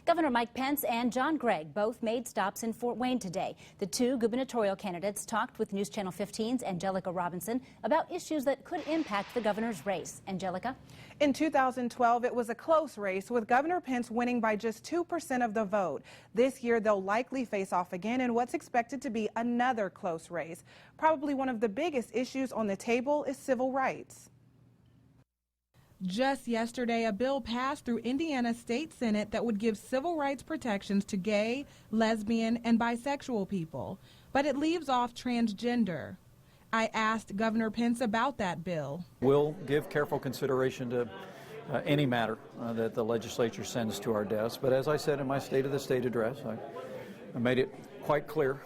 Governor Mike Pence and John Gregg both made stops in Fort Wayne today. The two gubernatorial candidates talked with Newschannel 15's Angelica Robinson about issues that could impact the governor's race. Angelica? In 2012, it was a close race, with Governor Pence winning by just 2% of the vote. This year, they'll likely face off again in what's expected to be another close race. Probably one of the biggest issues on the table is civil rights. Just yesterday, a bill passed through Indiana's state Senate that would give civil rights protections to gay, lesbian, and bisexual people, but it leaves off transgender. I asked Governor Pence about that bill. We'll give careful consideration to any matter that the legislature sends to our desk, but as I said in my State of the State address, I made it quite clear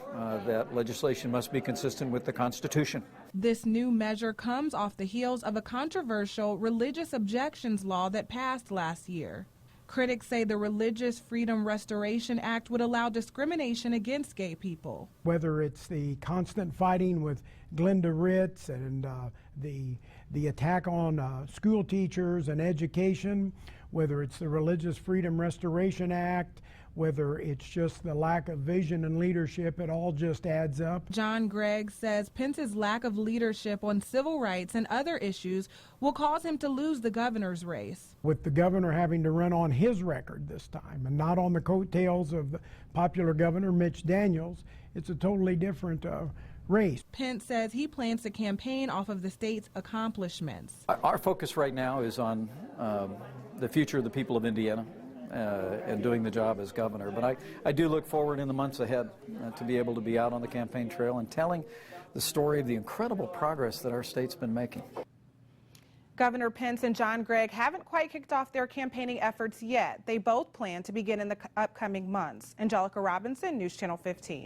that legislation must be consistent with the Constitution. This new measure comes off the heels of a controversial religious objections law that passed last year. Critics say the Religious Freedom Restoration Act would allow discrimination against gay people. Whether it's the constant fighting with Glenda Ritz and the attack on school teachers and education, whether it's the Religious Freedom Restoration Act, whether it's just the lack of vision and leadership, it all just adds up. John Gregg says Pence's lack of leadership on civil rights and other issues will cause him to lose the governor's race. With the governor having to run on his record this time and not on the coattails of the popular governor Mitch Daniels, it's a totally different race. Pence says he plans to campaign off of the state's accomplishments. Our focus right now is on the future of the people of Indiana. And doing the job as governor. But I do look forward in the months ahead to be able to be out on the campaign trail and telling the story of the incredible progress that our state's been making. Governor Pence and John Gregg haven't quite kicked off their campaigning efforts yet. They both plan to begin in the upcoming months. Angelica Robinson, News Channel 15.